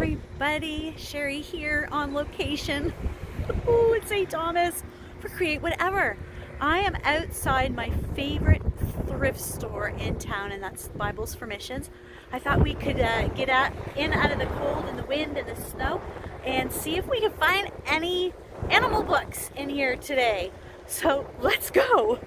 everybody, Sherry here on location. Ooh, it's St. Thomas for Create Whatever. I am outside my favorite thrift store in town, and that's Bibles for Missions. I thought we could in out of the cold and the wind and the snow and see if we could find any animal books in here today. So let's go.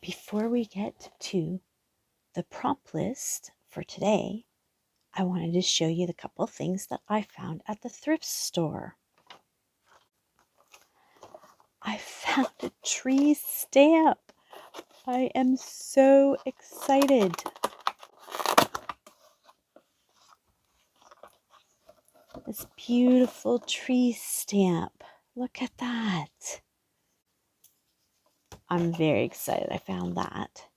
before we get to the prompt list for today, I wanted to show you the couple things that I found at the thrift store. I found a tree stamp. I am so excited. This beautiful tree stamp. Look at that. I'm very excited I found that.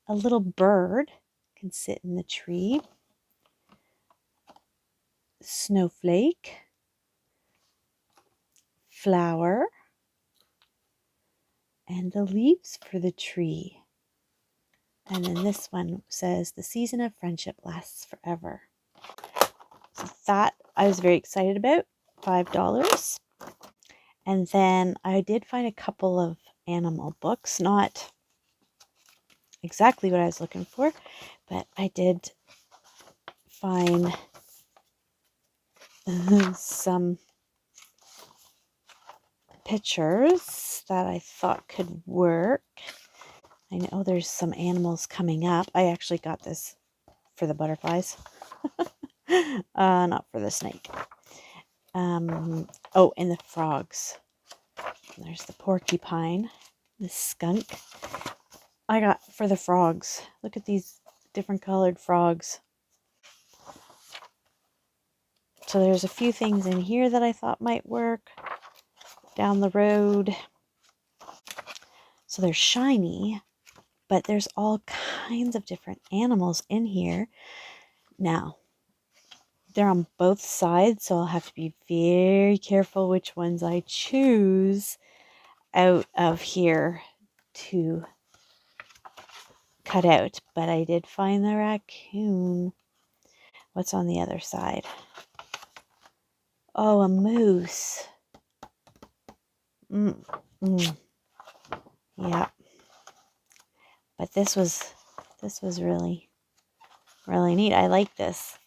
A little bird can sit in the tree. Snowflake. Flower. And the leaves for the tree. And then this one says, the season of friendship lasts forever. So that I was very excited about, $5. And then I did find a couple of animal books, not exactly what I was looking for, but I did find some pictures that I thought could work. I know there's some animals coming up. I actually got this for the butterflies, not for the snake. Oh, and the frogs. There's the porcupine, the skunk. I got for the frogs. Look at these different colored frogs. So there's a few things in here that I thought might work down the road. So they're shiny, but there's all kinds of different animals in here. Now, they're on both sides, so I'll have to be very careful which ones I choose out of here to cut out. But I did find the raccoon. What's on the other side? Oh, a moose. Yeah. But this was really neat. I like this.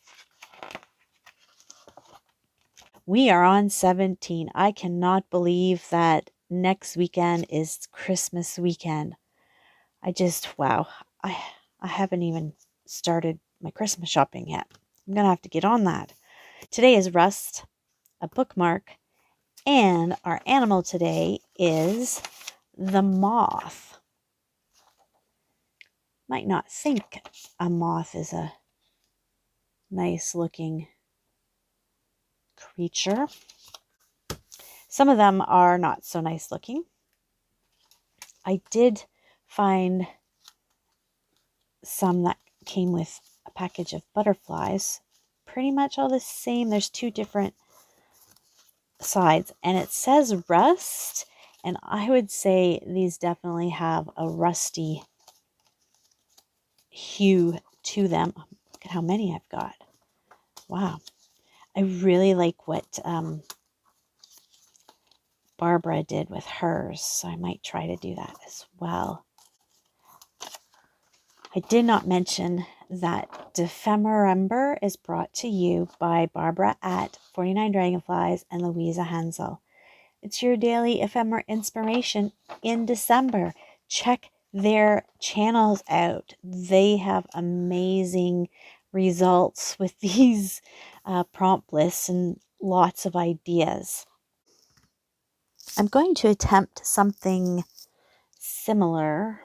We are on 17. I cannot believe that next weekend is Christmas weekend. Wow. I haven't even started my Christmas shopping yet. I'm going to have to get on that. Today is Rust, a bookmark, and our animal today is the moth. Might not think a moth is a nice looking creature. Some of them are not so nice looking. I did find some that came with a package of butterflies. Pretty much all the same. There's two different sides, and it says rust, and I would say these definitely have a rusty hue to them. Look at how many I've got. Wow. I really like what Barbara did with hers, so I might try to do that as well. I did not mention that Defemember is brought to you by Barbara at 49 Dragonflies and Louisa Hansel. It's your daily ephemera inspiration in December. Check their channels out. They have amazing results with these prompt lists and lots of ideas. I'm going to attempt something similar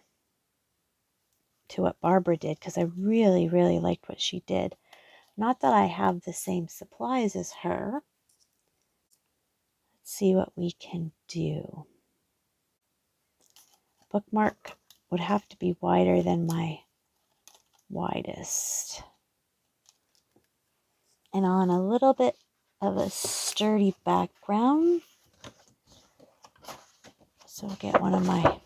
to what Barbara did because I really, really liked what she did. Not that I have the same supplies as her. Let's see what we can do. Bookmark would have to be wider than my widest. And on a little bit of a sturdy background. So I'll get one of my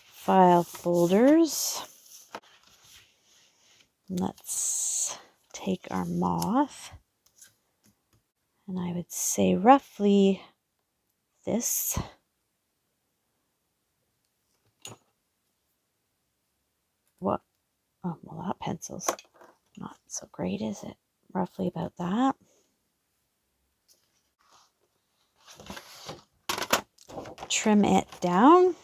file folders. Let's take our moth. And I would say roughly this. What? Oh, well, that pencil's not so great, is it? Roughly about that. Trim it down.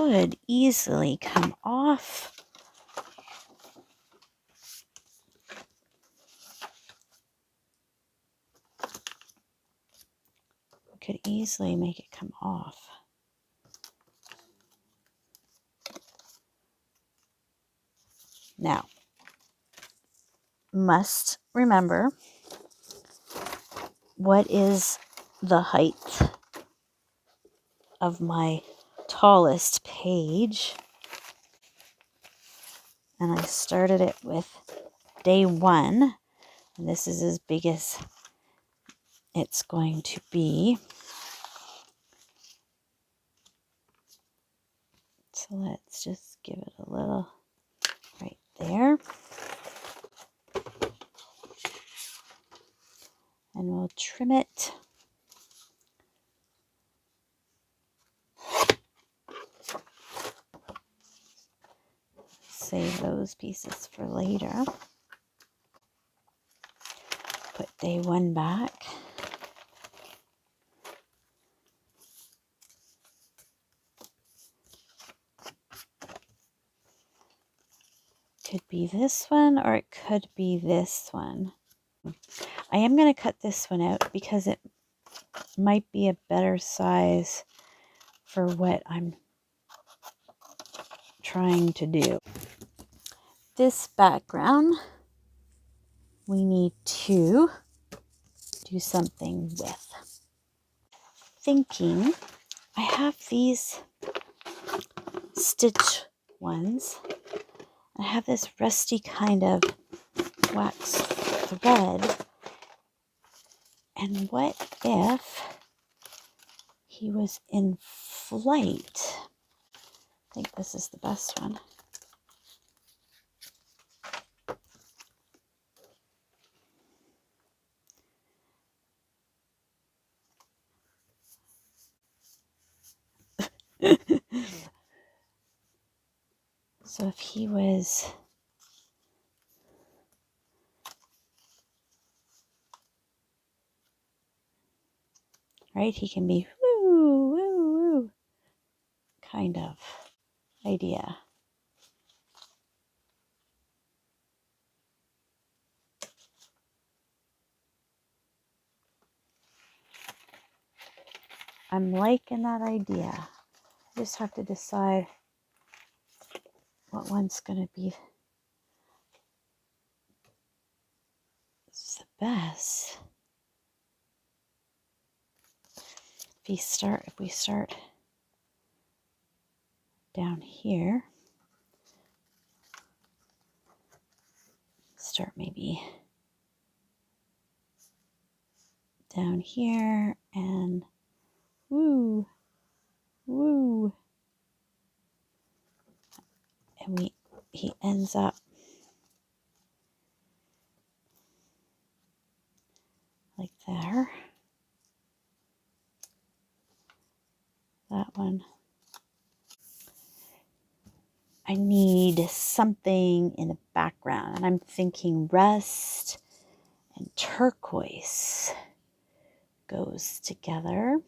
could easily come off. Could easily make it come off. Now, must remember, what is the height of my tallest page? And I started it with day 1, and this is as big as it's going to be. So let's just give it a little right there. And we'll trim it. Save those pieces for later. Put day 1 back. Could be this one, or it could be this one. I am going to cut this one out because it might be a better size for what I'm trying to do. This background we need to do something with. Thinking I have these stitch ones. I have this rusty kind of wax thread. And what if he was in flight? I think this is the best one. So if he was right, he can be woo, woo, woo, kind of idea. I'm liking that idea. I just have to decide what one's going to be the best. If we start down here, start maybe down here and woo, woo. And he ends up like there. That one. I need something in the background, and I'm thinking rust and turquoise goes together.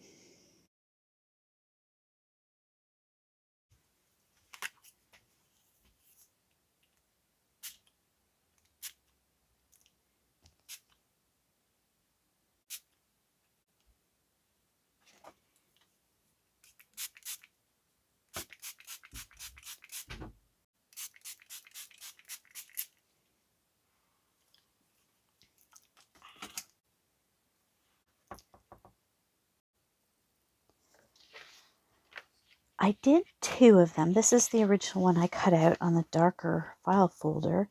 I did 2 of them. This is the original one I cut out on the darker file folder,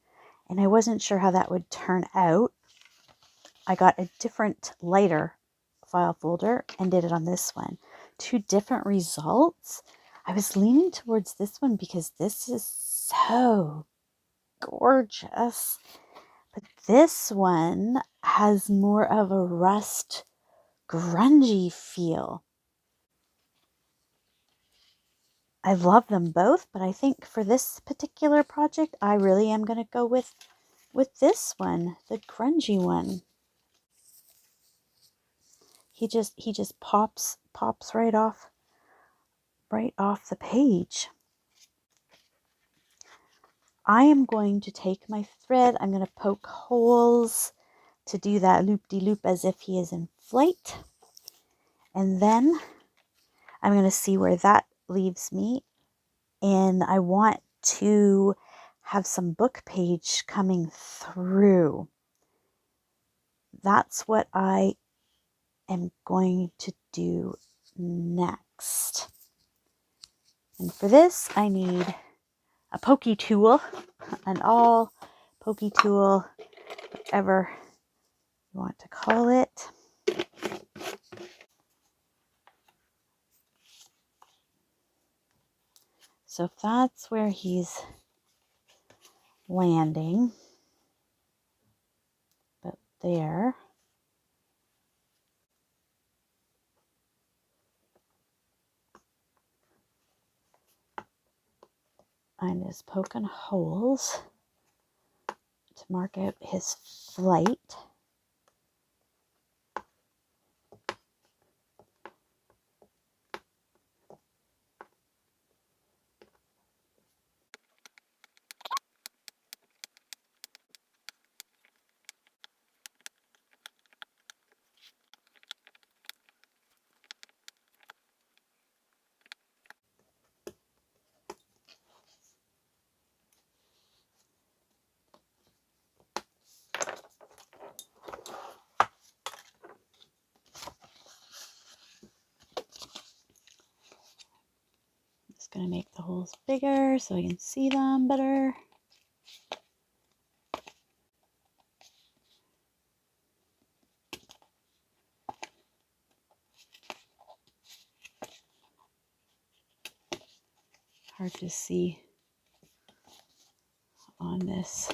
and I wasn't sure how that would turn out. I got a different lighter file folder and did it on this one. 2 different results. I was leaning towards this one because this is so gorgeous. But this one has more of a rust, grungy feel. I love them both, but I think for this particular project, I really am going to go with this one, the grungy one. He just pops right off right off the page. I am going to take my thread, I'm going to poke holes to do that loop-de-loop as if he is in flight. And then I'm going to see where that leaves me. And I want to have some book page coming through. That's what I am going to do next. And for this, I need a pokey tool, an all pokey tool, whatever you want to call it. So if that's where he's landing, but there, I'm just poking holes to mark out his flight. Just going to make the holes bigger so I can see them better. Hard to see on this.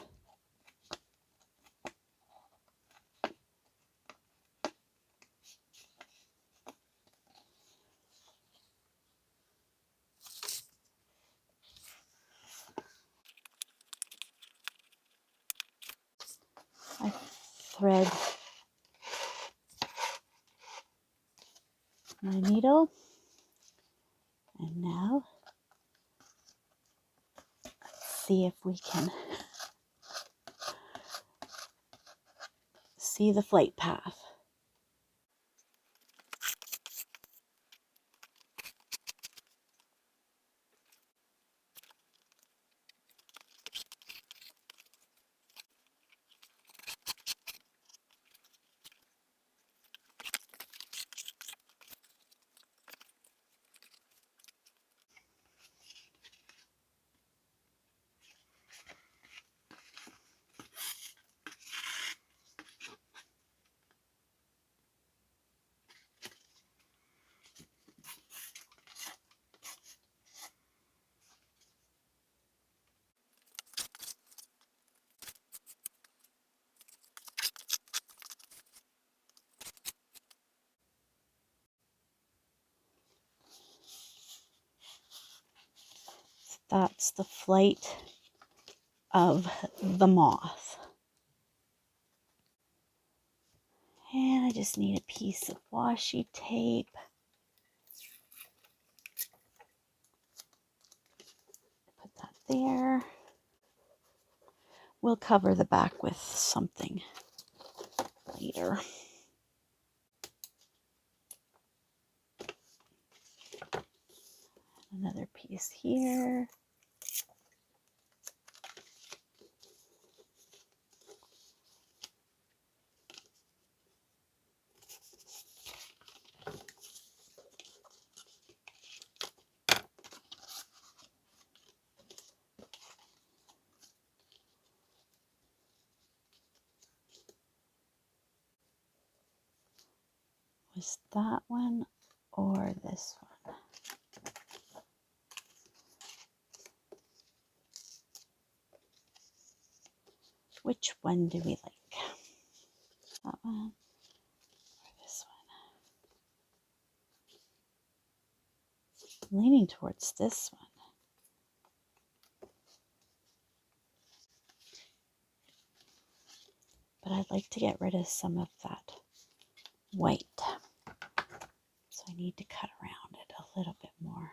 I thread my needle, and now let's see if we can see the flight path. That's the flight of the moth. And I just need a piece of washi tape. Put that there. We'll cover the back with something later. Another piece here. Was that one or this one? Which one do we like? That one or this one? I'm leaning towards this one. But I'd like to get rid of some of that white. So I need to cut around it a little bit more.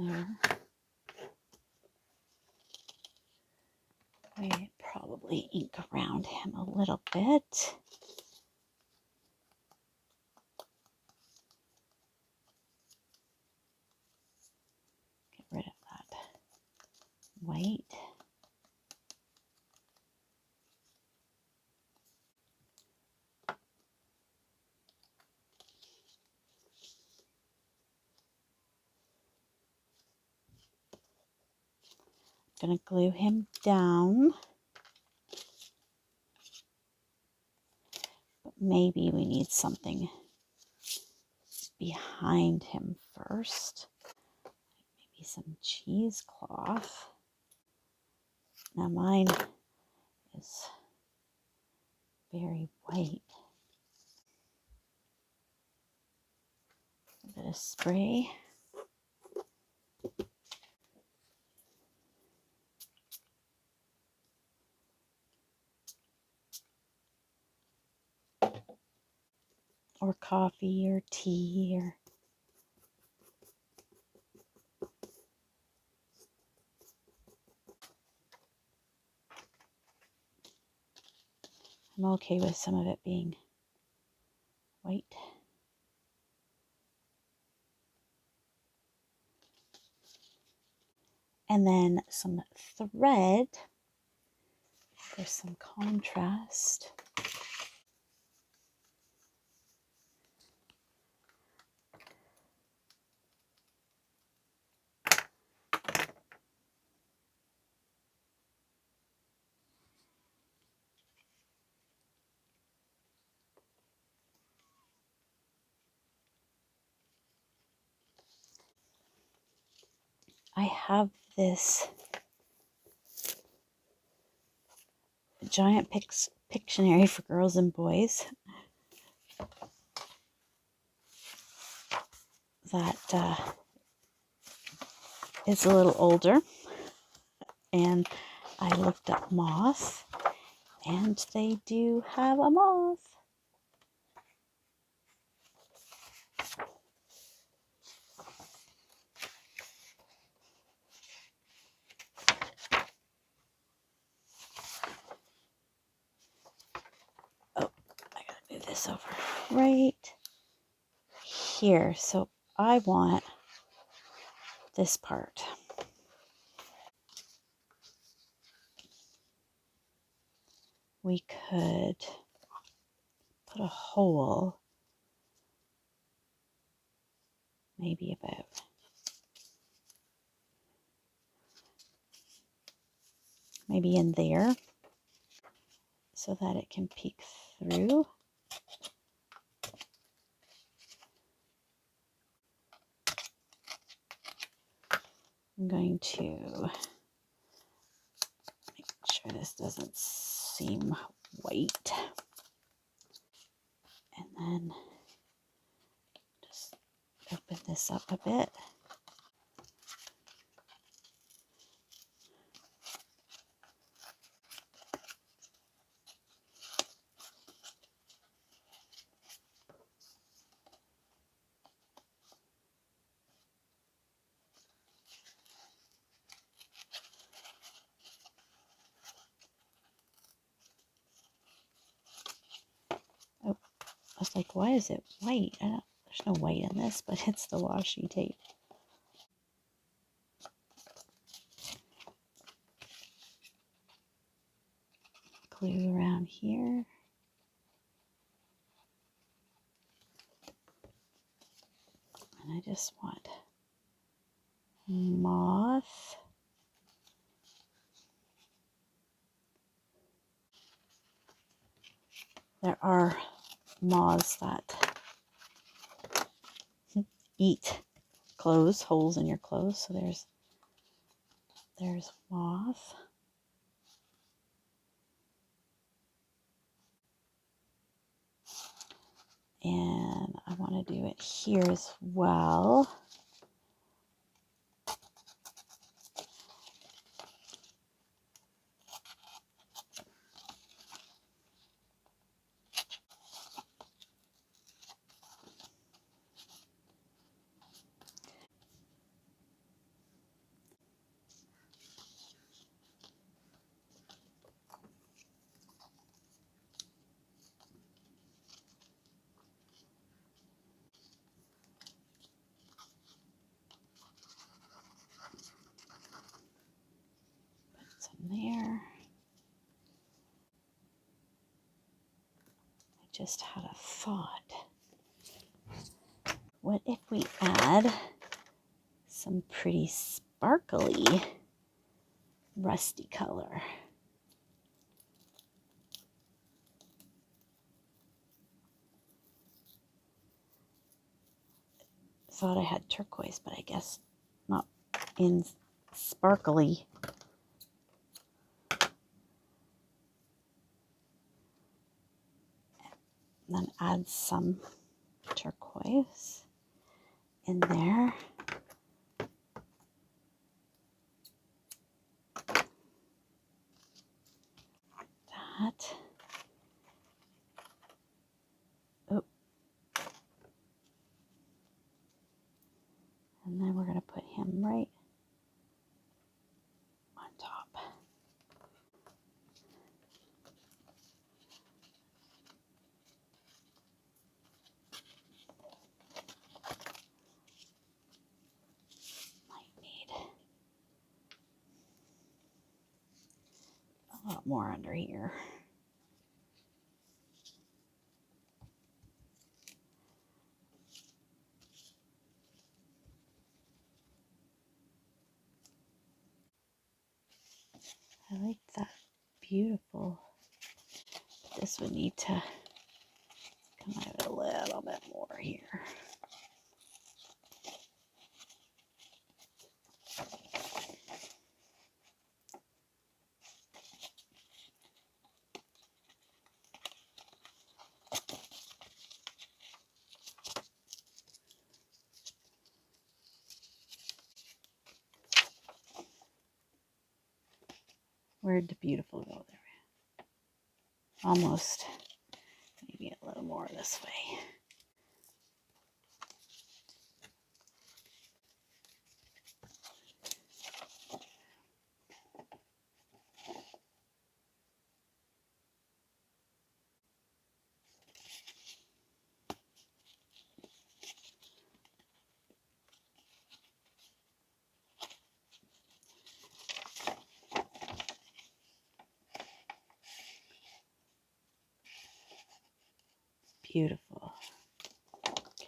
there. We probably ink around him a little bit. Get rid of that white. Gonna glue him down. But maybe we need something behind him first. Maybe some cheesecloth. Now mine is very white. A bit of spray. Or coffee or tea or I'm okay with some of it being white. And then some thread for some contrast. I have this giant Pictionary for girls and boys that is a little older, and I looked up Moth, and they do have a moth. Oh, I gotta move this over right here. So I want this part. We could put a hole maybe about maybe in there so that it can peek through. I'm going to make sure this doesn't seem white. And then just open this up a bit. Oh, I was like, why is it white? There's no white in this, but it's the washi tape. Glue around here. And I just want Moth. There are moths that eat clothes, holes in your clothes. So there's Moth. And I want to do it here as well. just had a thought. What if we add some pretty sparkly rusty color? Thought I had turquoise, but I guess not in sparkly. Then add some turquoise in there. That. Oh. And then we're going to put him right on top. Might need a lot more under here. I like that. Beautiful. This would need to come out a little bit more here. Where'd the beautiful go there? Almost. Maybe a little more this way. Beautiful. Okay.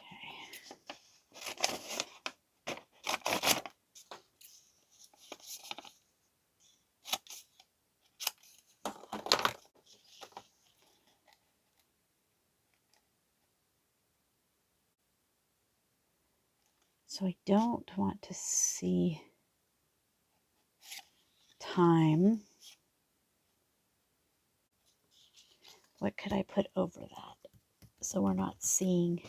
So I don't want to see time. What could I put over that so we're not seeing?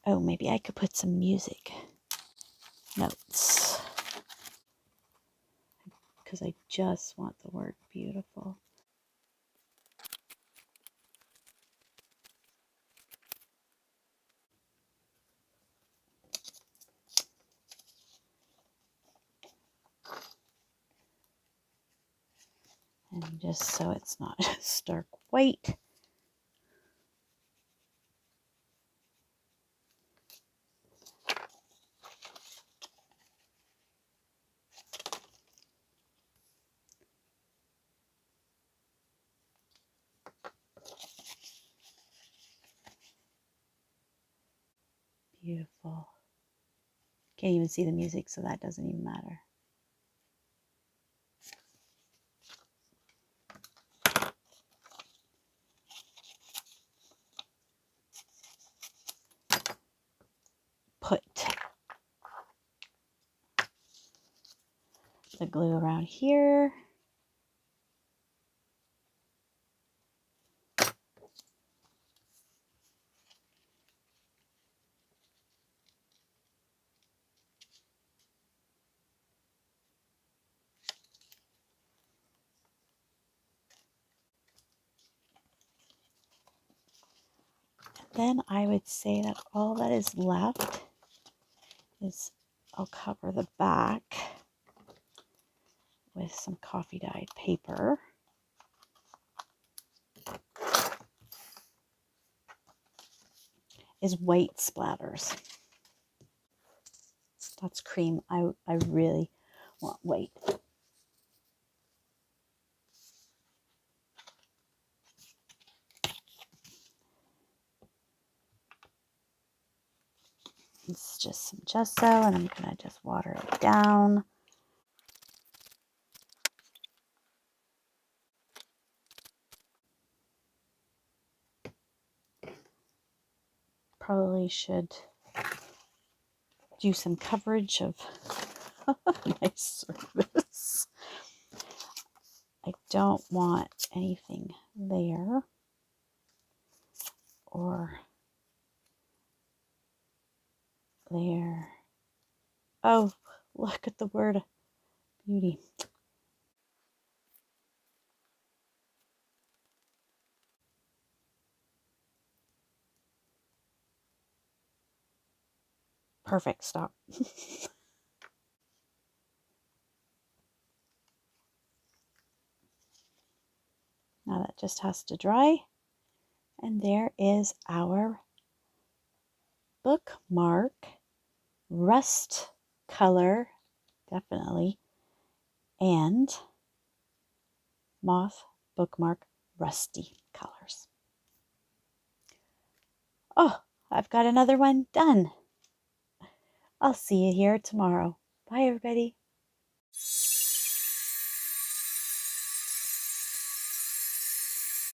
Oh, maybe I could put some music notes because I just want the word beautiful. And just so it's not stark white. Beautiful. Can't even see the music, so that doesn't even matter. Put the glue around here. Then I would say that all that is left is I'll cover the back with some coffee dyed paper. Is white splatters. That's cream. I really want white. It's just some gesso, and I'm going to just water it down. Probably should do some coverage of my surface. I don't want anything there or there. Oh, look at the word beauty. Perfect, stop. Now that just has to dry. And there is our bookmark rust color, definitely, and moth bookmark rusty colors. Oh, I've got another one done. I'll see you here tomorrow. Bye, everybody.